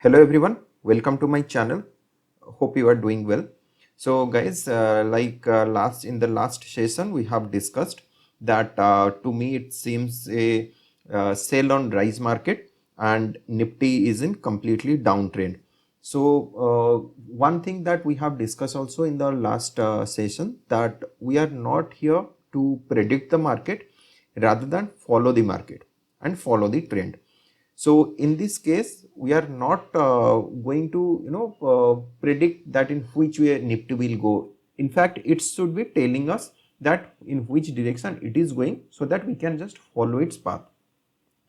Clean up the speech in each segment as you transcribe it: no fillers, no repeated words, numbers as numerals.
Hello everyone, welcome to my channel. Hope you are doing well. So guys, last in the last session we have discussed that to me it seems a sell on rise market and Nifty is in completely downtrend. So one thing that we have discussed also in the last session, that we are not here to predict the market rather than follow the market and follow the trend. So in this case, we are not going to predict that in which way Nifty will go. In fact, it should be telling us that in which direction it is going, so that we can just follow its path,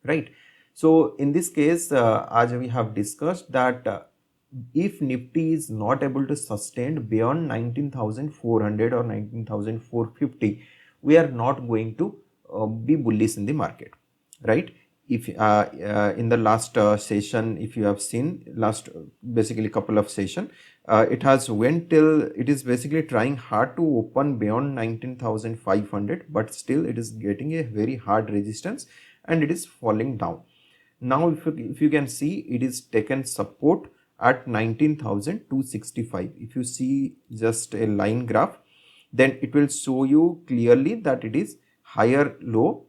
right? So in this case, as we have discussed that if Nifty is not able to sustain beyond 19,400 or 19,450, we are not going to be bullish in the market, right? If in the last session, if you have seen last basically couple of session, it has went till it is basically trying hard to open beyond 19,500, but still it is getting a very hard resistance and it is falling down. Now if you can see, it is taken support at 19,265. If you see just a line graph, then it will show you clearly that it is higher low,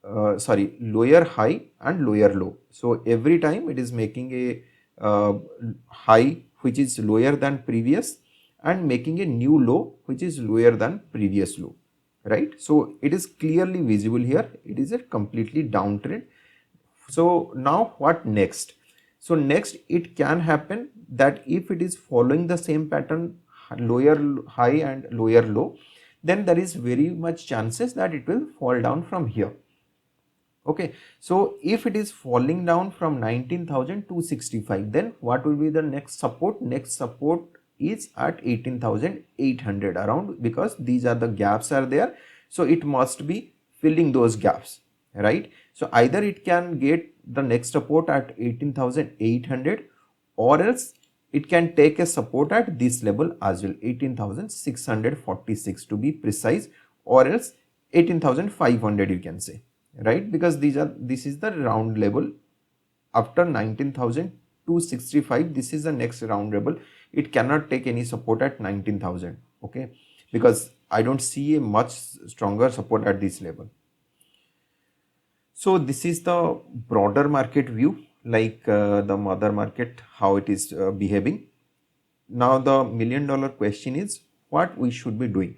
lower high and lower low. So every time it is making a high which is lower than previous and making a new low which is lower than previous low, right? So it is clearly visible here. It is a completely downtrend. So now what next? So next it can happen that if it is following the same pattern, lower high and lower low, then there is very much chances that it will fall down from here. Okay, so if it is falling down from 19,265, then what will be the next support? Next support is at 18,800 around, because these are the gaps are there. So it must be filling those gaps, right? So either it can get the next support at 18,800, or else it can take a support at this level as well, 18,646 to be precise, or else 18,500 you can say, right? Because this is the round level. After 19,265, this is the next round level. It cannot take any support at 19,000, okay, because I don't see a much stronger support at this level. So this is the broader market view, like the mother market, how it is behaving. Now the $1,000,000 question is what we should be doing.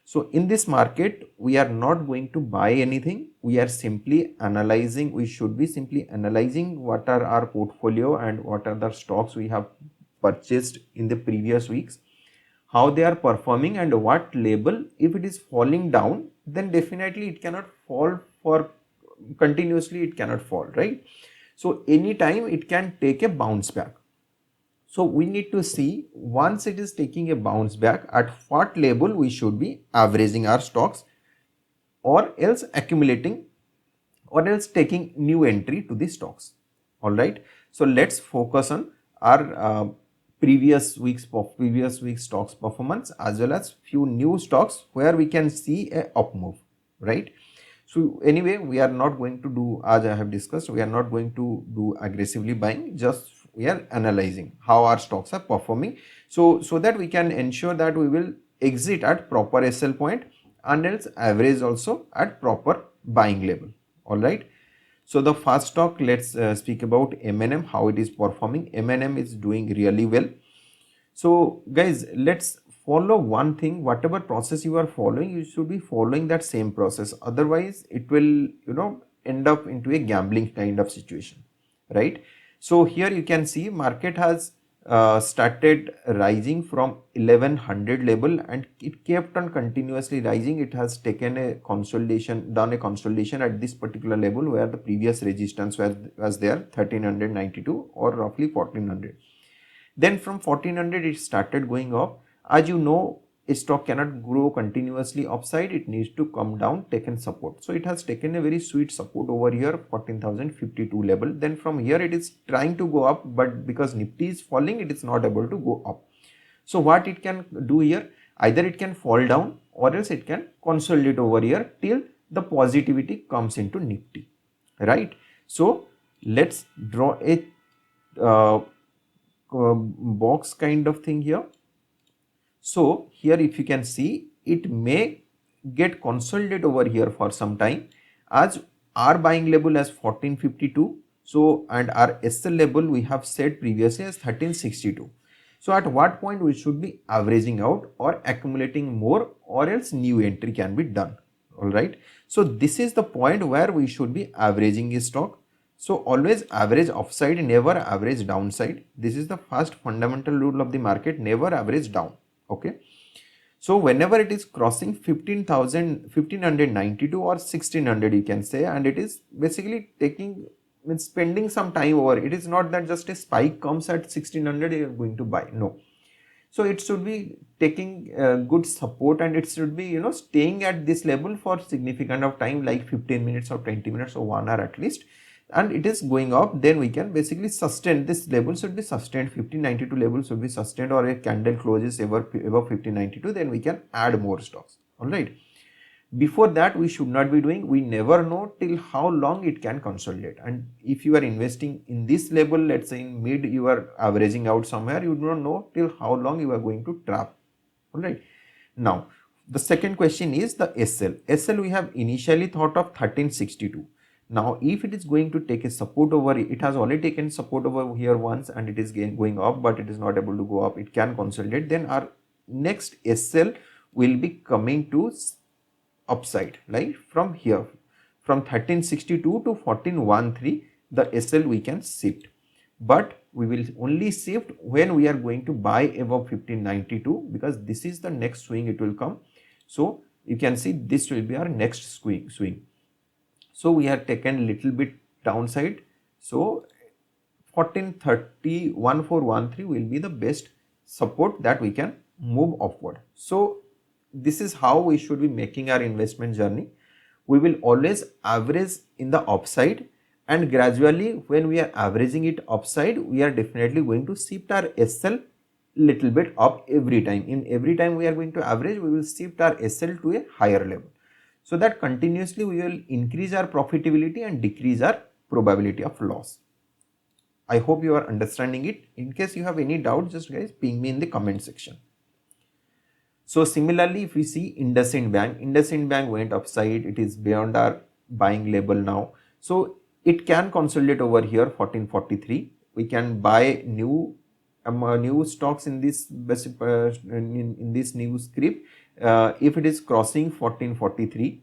So in this market, we are not going to buy anything. We are simply analyzing. We should be simply analyzing what are our portfolio and what are the stocks we have purchased in the previous weeks, how they are performing and what level. If it is falling down, then definitely it cannot fall for continuously, it cannot fall, right? So anytime it can take a bounce back. So we need to see, once it is taking a bounce back, at what level we should be averaging our stocks, or else accumulating, or else taking new entry to the stocks. All right. So let's focus on our previous week's stocks performance, as well as few new stocks where we can see a up move, right? So anyway, we are not going to do, as I have discussed, we are not going to do aggressively buying, just we are analyzing how our stocks are performing, so that we can ensure that we will exit at proper SL point and else average also at proper buying level. All right. So the first stock, let's speak about M&M, how it is performing. M&M is doing really well. So guys, let's follow one thing. Whatever process you are following, you should be following that same process. Otherwise it will end up into a gambling kind of situation, right? So here you can see market has started rising from 1100 level, and it kept on continuously rising. It has taken a consolidation, done a consolidation at this particular level where the previous resistance was there, 1392 or roughly 1400. Then from 1400 it started going up. As you know, a stock cannot grow continuously upside, it needs to come down, taken support. So it has taken a very sweet support over here, 14,052 level. Then from here it is trying to go up, but because Nifty is falling, it is not able to go up. So what it can do here, either it can fall down or else it can consolidate over here till the positivity comes into Nifty, right? So let's draw a uh, box kind of thing here. So here if you can see, it may get consolidated over here for some time, as our buying level as 1452. So and our SL level we have set previously as 1362. So at what point we should be averaging out or accumulating more, or else new entry can be done. Alright. So this is the point where we should be averaging a stock. So always average upside, never average downside. This is the first fundamental rule of the market, never average down. Okay. So whenever it is crossing 1592 or 1600, you can say, and it is basically taking, means spending some time over. It is not that just a spike comes at 1600 you are going to buy. No. So it should be taking good support, and it should be, staying at this level for significant of time, like 15 minutes or 20 minutes or 1 hour at least, and it is going up, then we can basically sustain. This level should be sustained, 1592 level should be sustained, or a candle closes above 1592, then we can add more stocks. All right. Before that, we should not be doing. We never know till how long it can consolidate. And if you are investing in this level, let's say in mid, you are averaging out somewhere, you do not know till how long you are going to trap. All right. Now, the second question is the SL. SL we have initially thought of 1362. Now, if it is going to take a support over, it has already taken support over here once and it is going up, but it is not able to go up. It can consolidate. Then our next SL will be coming to upside, like from here, from 1362 to 1413, the SL we can shift, but we will only shift when we are going to buy above 1592, because this is the next swing it will come. So you can see this will be our next swing. So we have taken little bit downside. So 1430 1413 will be the best support that we can move upward. So this is how we should be making our investment journey. We will always average in the upside, and gradually when we are averaging it upside, we are definitely going to shift our SL little bit up every time. In every time we are going to average, we will shift our SL to a higher level, so that continuously we will increase our profitability and decrease our probability of loss. I hope you are understanding it. In case you have any doubt, just guys ping me in the comment section. So similarly, if we see IndusInd Bank went upside. It is beyond our buying level now. So it can consolidate over here 1443. We can buy new stocks in this in this new script if it is crossing 1443,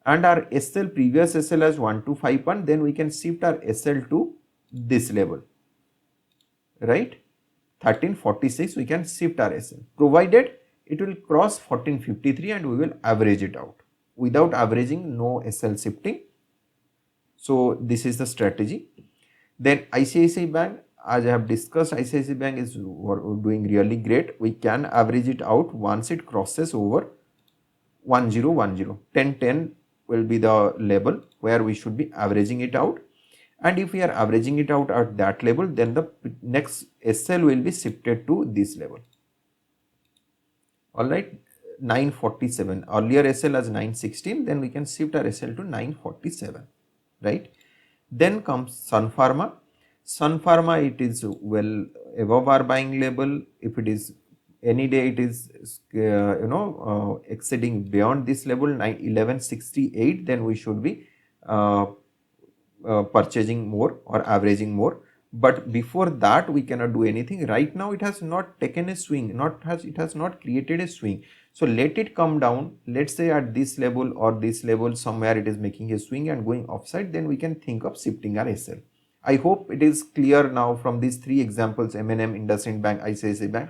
and our SL, previous SL as 1251, then we can shift our SL to this level, right? 1346 we can shift our SL, provided it will cross 1453 and we will average it out. Without averaging, no SL shifting. So this is the strategy. Then ICICI Bank, as I have discussed, ICICI Bank is doing really great. We can average it out once it crosses over 1010. 1010 will be the level where we should be averaging it out. And if we are averaging it out at that level, then the next SL will be shifted to this level. Alright, 947. Earlier SL as 916, then we can shift our SL to 947, right? Then comes Sun Pharma. Sun Pharma, it is well above our buying level. If it is any day, it is exceeding beyond this level, 1168, then we should be purchasing more or averaging more. But before that, we cannot do anything. Right now, it has not taken a swing, it has not created a swing. So let it come down, let's say at this level or this level, somewhere it is making a swing and going upside, then we can think of shifting our SL. I hope it is clear now from these three examples, M&M, IndusInd Bank, ICICI Bank,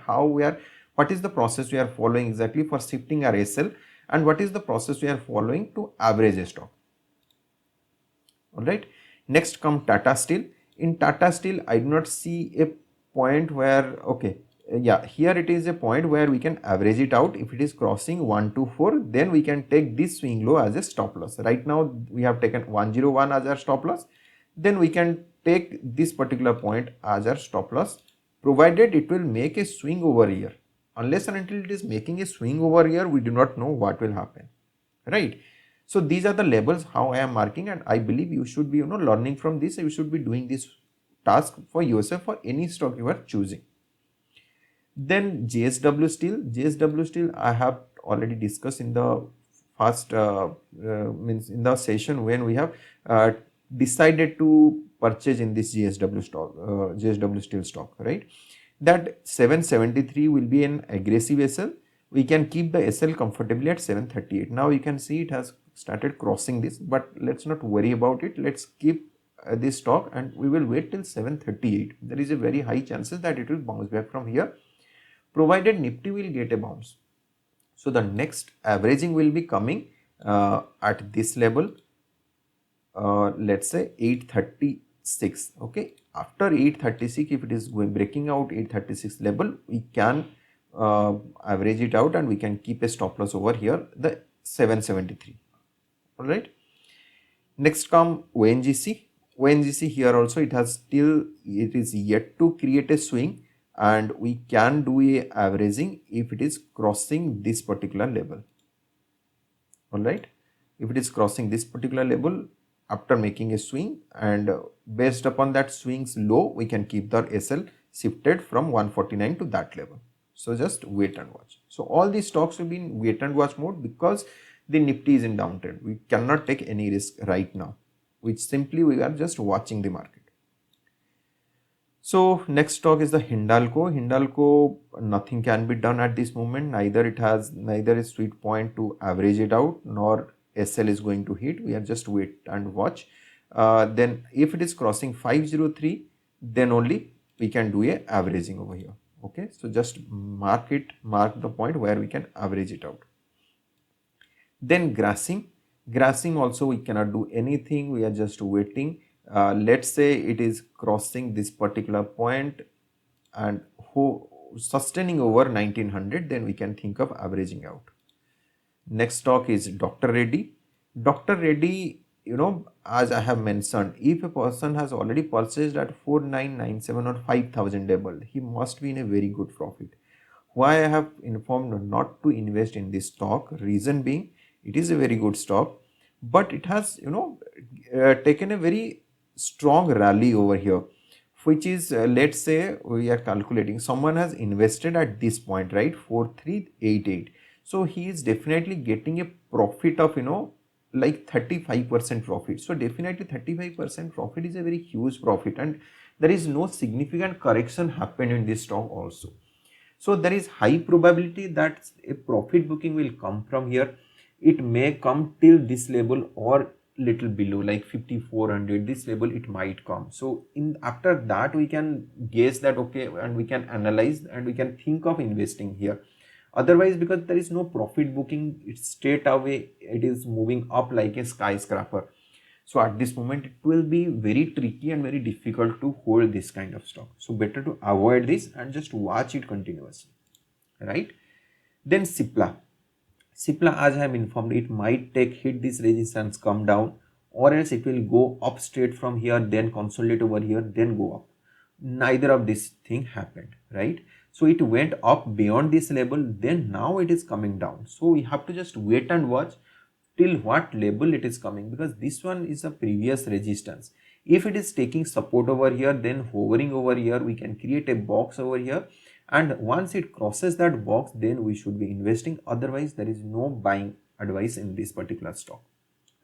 what is the process we are following exactly for shifting our SL, and what is the process we are following to average a stock. Alright, next come Tata Steel. In Tata Steel, I do not see a point where, here it is a point where we can average it out. If it is crossing 124, then we can take this swing low as a stop loss. Right now, we have taken 101 as our stop loss. Then we can take this particular point as our stop loss, provided it will make a swing over here. Unless and until it is making a swing over here, we do not know what will happen, right? So these are the levels how I am marking, and I believe you should be learning from this. You should be doing this task for yourself for any stock you are choosing. Then JSW Steel I have already discussed in the first means in the session when we have decided to purchase in this JSW stock, JSW Steel stock, right? That 773 will be an aggressive SL. We can keep the SL comfortably at 738. Now you can see it has started crossing this, but let's not worry about it. Let's keep this stock and we will wait till 738. There is a very high chances that it will bounce back from here, provided Nifty will get a bounce. So the next averaging will be coming at this level, let's say 836. Okay, after 836, if it is going breaking out 836 level, we can average it out and we can keep a stop loss over here, the 773. All right. Next come ONGC. ONGC here also it is yet to create a swing, and we can do a averaging if it is crossing this particular level. All right, if it is crossing this particular level after making a swing, and based upon that swing's low, we can keep the SL shifted from 149 to that level. So just wait and watch. So all these stocks will be in wait and watch mode because the Nifty is in downtrend. We cannot take any risk right now, which simply we are just watching the market. So next stock is the Hindalco. Hindalco, nothing can be done at this moment. Neither a sweet point to average it out, nor SL is going to hit. We are just wait and watch. Then if it is crossing 503, then only we can do a averaging over here. Okay, so just mark the point where we can average it out. Then Grasim also we cannot do anything. We are just waiting. Let's say it is crossing this particular point and sustaining over 1900, then we can think of averaging out. Next stock is Dr. Reddy. Dr. Reddy, as I have mentioned, if a person has already purchased at 4997 or 5000 level, he must be in a very good profit. Why I have informed not to invest in this stock, reason being, it is a very good stock, but it has taken a very strong rally over here, which is let's say we are calculating someone has invested at this point, right, 4388. So he is definitely getting a profit of like 35% profit. So definitely 35% profit is a very huge profit, and there is no significant correction happened in this stock also. So there is high probability that a profit booking will come from here. It may come till this level or little below, like 5400, this level it might come. So after that we can guess that okay, and we can analyze and we can think of investing here. Otherwise, because there is no profit booking, it's straight away it is moving up like a skyscraper. So at this moment it will be very tricky and very difficult to hold this kind of stock. So better to avoid this and just watch it continuously, right? Then Cipla, as I have informed, it might hit this resistance, come down, or else it will go up straight from here, then consolidate over here, then go up. Neither of this thing happened, right? So it went up beyond this level, then now it is coming down. So we have to just wait and watch till what level it is coming, because this one is a previous resistance. If it is taking support over here, then hovering over here, we can create a box over here, and once it crosses that box, then we should be investing. Otherwise, there is no buying advice in this particular stock,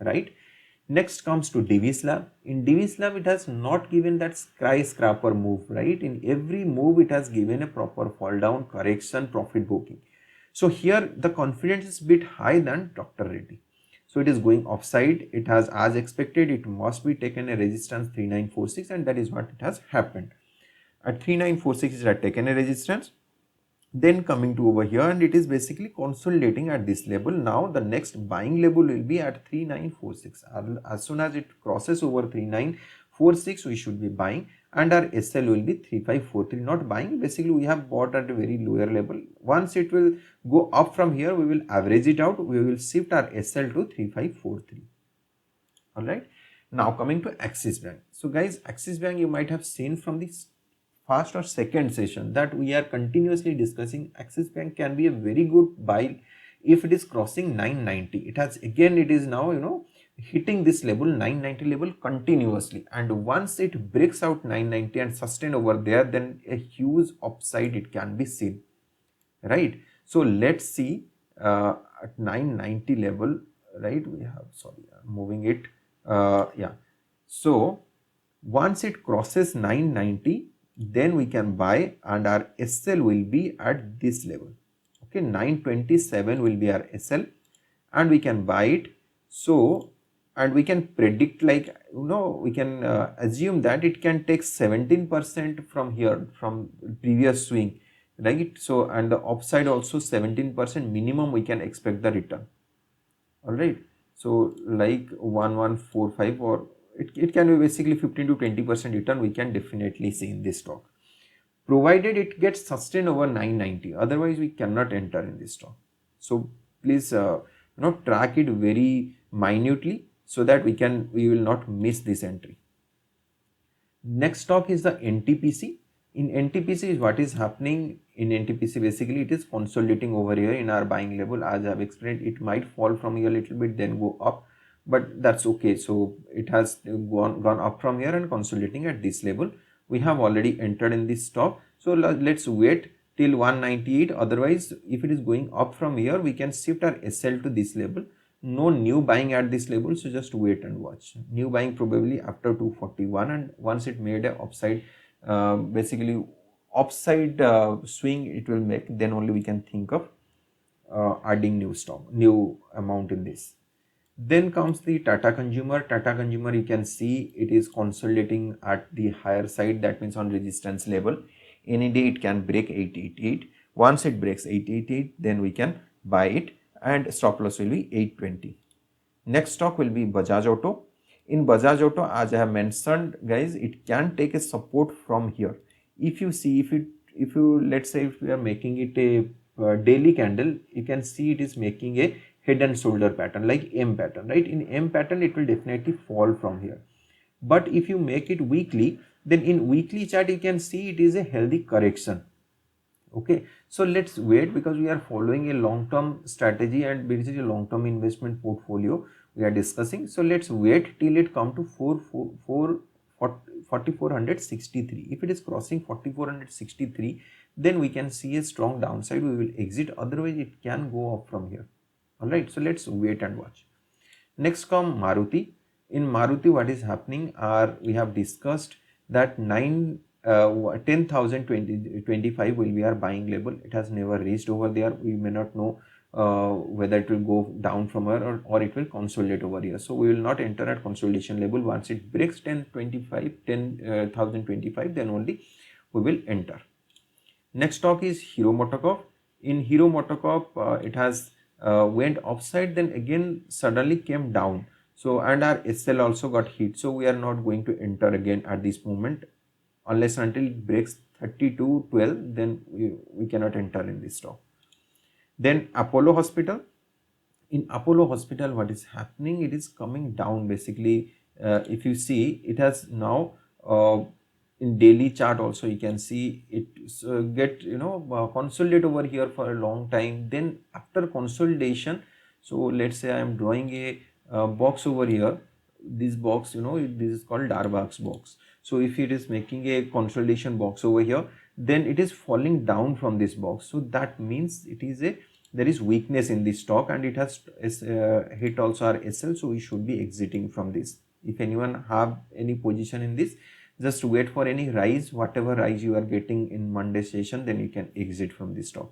right? Next comes to Divi's Lab. In Divi's Lab, it has not given that skyscraper move, right? In every move, it has given a proper fall down, correction, profit booking. So here the confidence is a bit high than Dr. Reddy. So it is going offside. It has, as expected, it must be taken a resistance 3946, and that is what it has happened. At 3946 it had taken a resistance, then coming to over here, and it is basically consolidating at this level. Now the next buying level will be at 3946. As soon as it crosses over 3946, we should be buying, and our SL will be 3543. Not buying, basically we have bought at a very lower level. Once it will go up from here, we will average it out. We will shift our SL to 3543. All right. Now coming to Axis Bank. So guys, Axis Bank, you might have seen from this first or second session that we are continuously discussing. Axis Bank can be a very good buy if it is crossing 990. It has, again, it is now hitting this level 990 level continuously, and once it breaks out 990 and sustain over there, then a huge upside it can be seen, right? So let's see at 990 level, right? We have, sorry, I'm moving it, yeah. So once it crosses 990, then we can buy, and our SL will be at this level. Okay, 927 will be our SL, and we can buy it. So, and we can predict, like, we can assume that it can take 17% from here, from previous swing, right? So, and the upside also 17% minimum we can expect the return. All right. So like 1145, or it can be basically 15 to 20% return we can definitely see in this stock, provided it gets sustained over 990. Otherwise we cannot enter in this stock. So please track it very minutely so that we will not miss this entry. Next stock is the NTPC. In NTPC, what is happening in NTPC, basically it is consolidating over here in our buying level. As I have explained, it might fall from here a little bit, then go up, but that's okay. So it has gone up from here and consolidating at this level. We have already entered in this stock, so let's wait till 198. Otherwise, if it is going up from here, we can shift our SL to this level. No new buying at this level, so just wait and watch. New buying probably after 241, and once it made a upside, basically upside swing it will make, then only we can think of adding new amount in this. Then comes the Tata Consumer. Tata Consumer, you can see it is consolidating at the higher side, that means on resistance level. Any day it can break 888. Once it breaks 888, then we can buy it, and stop loss will be 820. Next stock will be Bajaj Auto. In Bajaj Auto, as I have mentioned, guys, it can take a support from here. If you see, if you let's say if we are making it a daily candle, you can see it is making a head and shoulder pattern, like M pattern, right? In M pattern, it will definitely fall from here. But if you make it weekly, then in weekly chart you can see it is a healthy correction. Okay, so let's wait, because we are following a long-term strategy and basically a long-term investment portfolio we are discussing. So let's wait till it come to 4463. If it is crossing 4463, then we can see a strong downside. We will exit. Otherwise, it can go up from here. All right, so let's wait and watch. Next come Maruti. In Maruti, what is happening are, we have discussed that 10,025 will be our buying level. It has never reached over there. We may not know whether it will go down from here, or it will consolidate over here. So we will not enter at consolidation level. Once it breaks 10,025, then only we will enter. Next stock is Hero MotoCorp. In Hero MotoCorp, it has went upside, then again suddenly came down. So, and our SL also got hit. So we are not going to enter again at this moment, unless until it breaks 3212, then we cannot enter in this stock. Then Apollo Hospital. In Apollo Hospital, what is happening? It is coming down basically. If you see, it has now in daily chart also, you can see it get consolidate over here for a long time. Then after consolidation, so let's say I am drawing a box over here. This box, this is called Darbox box. So if it is making a consolidation box over here, then it is falling down from this box. So that means there is weakness in this stock, and it has hit also our SL. So we should be exiting from this. If anyone have any position in this, just wait for any rise, whatever rise you are getting in Monday session, then you can exit from this stock.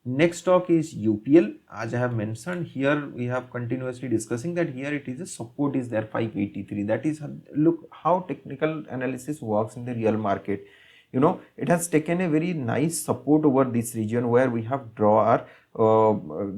Next stock is UPL. As I have mentioned here, we have continuously discussing that here it is a support is there 583. That is, look how technical analysis works in the real market. It has taken a very nice support over this region where we have draw our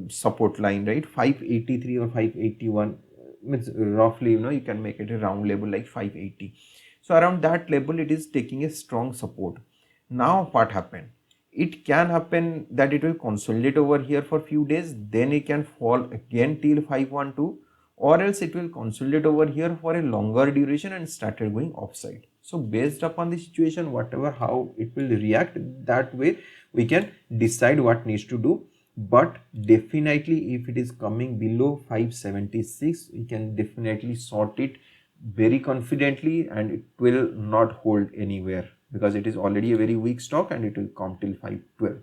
support line, right? 583 or 581 means roughly, you can make it a round level like 580. So around that level, it is taking a strong support. Now what happened? It can happen that it will consolidate over here for few days, then it can fall again till 512, or else it will consolidate over here for a longer duration and started going upside. So based upon the situation, whatever how it will react, that way we can decide what needs to do. but definitely if it is coming below 576, we can definitely sort it very confidently, and it will not hold anywhere because it is already a very weak stock and it will come till 512.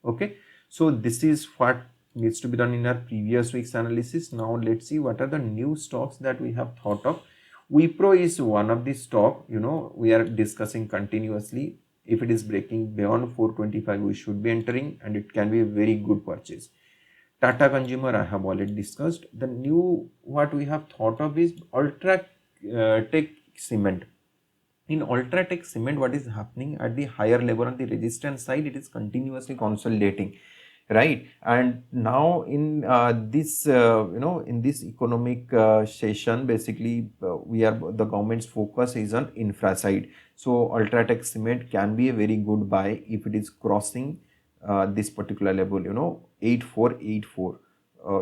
Okay, so this is what needs to be done in our previous week's analysis. Now let's see what are the new stocks that we have thought of. Wipro is one of the stock, we are discussing continuously. If it is breaking beyond 425, we should be entering, and it can be a very good purchase. Tata Consumer I have already discussed. The new what we have thought of is Ultratech Cement. In Ultratech Cement, what is happening at the higher level on the resistance side, it is continuously consolidating, right? And now in this in this economic session, basically the government's focus is on infra side. So Ultratech Cement can be a very good buy if it is crossing this particular level, 8484.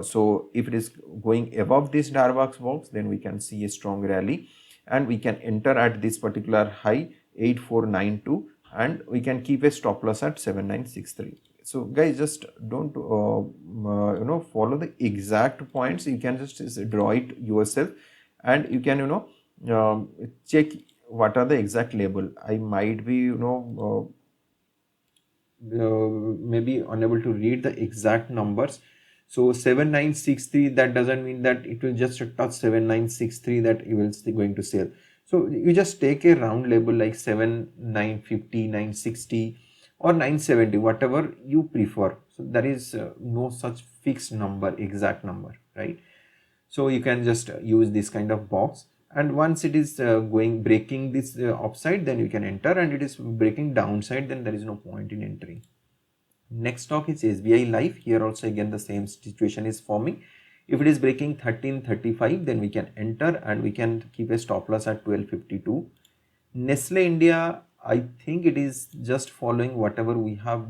So if it is going above this Darbox box, then we can see a strong rally, and we can enter at this particular high 8492, and we can keep a stop loss at 7963. So guys, just don't follow the exact points. You can just draw it yourself, and you can check what are the exact label. I might be maybe unable to read the exact numbers. So 7963, that doesn't mean that it will just touch 7963 that you will still going to sell. So you just take a round label like 7950, 960 or 970, whatever you prefer. So there is no such fixed number, exact number, right? So you can just use this kind of box, and once it is breaking this upside, then you can enter, and it is breaking downside, then there is no point in entering. Next stock is SBI Life. Here also again the same situation is forming. If it is breaking 1335, then we can enter, and we can keep a stop loss at 1252. Nestle India, I think it is just following whatever we have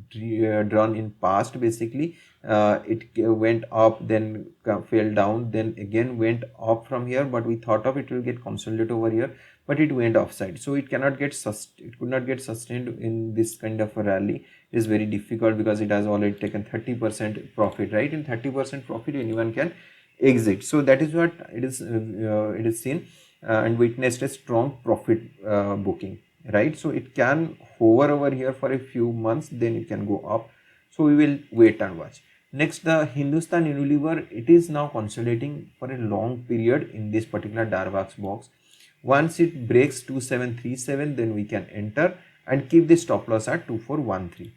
drawn in past. Basically it went up, then fell down, then again went up from here, but we thought of it will get consolidated over here, but it went offside, so it cannot get it could not get sustained in this kind of a rally. It is very difficult because it has already taken 30% profit, right? In 30% profit anyone can exit. So that is what it is seen and witnessed a strong profit booking, right? So it can hover over here for a few months, then it can go up. So we will wait and watch. Next, the Hindustan Unilever, it is now consolidating for a long period in this particular Darbox box. Once it breaks 2737, then we can enter and keep the stop loss at 2413.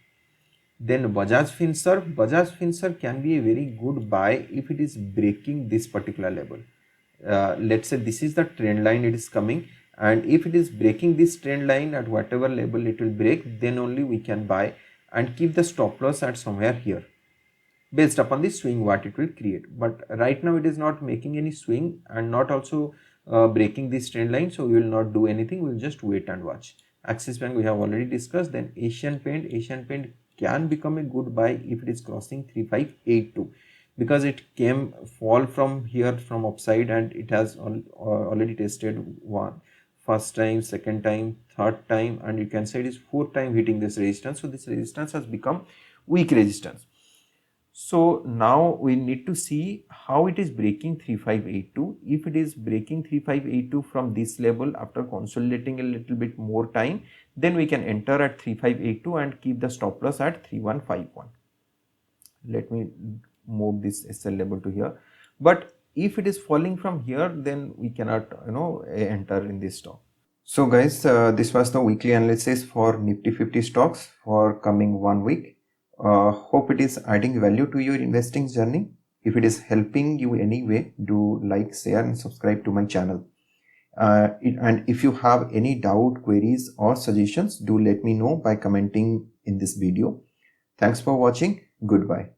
Then Bajaj Finserv can be a very good buy if it is breaking this particular level. Let's say this is the trend line it is coming, and if it is breaking this trend line at whatever level it will break, then only we can buy and keep the stop loss at somewhere here based upon the swing what it will create. But right now it is not making any swing and not also breaking this trend line, so we will not do anything. We will just wait and watch. Axis Bank we have already discussed. Then Asian Paint can become a good buy if it is crossing 3582, because it came fall from here from upside, and it has already tested first time, second time, third time, and you can say it is fourth time hitting this resistance. So this resistance has become weak resistance. So now we need to see how it is breaking 3582. If it is breaking 3582 from this level after consolidating a little bit more time, then we can enter at 3582 and keep the stop loss at 3151. Let me move this SL level to here. But if it is falling from here, then we cannot enter in this stock. So guys, this was the weekly analysis for Nifty 50 stocks for coming 1 week. Hope it is adding value to your investing journey. If it is helping you anyway, do like, share and subscribe to my channel. And if you have any doubt, queries or suggestions, do let me know by commenting in this video. Thanks for watching. Goodbye.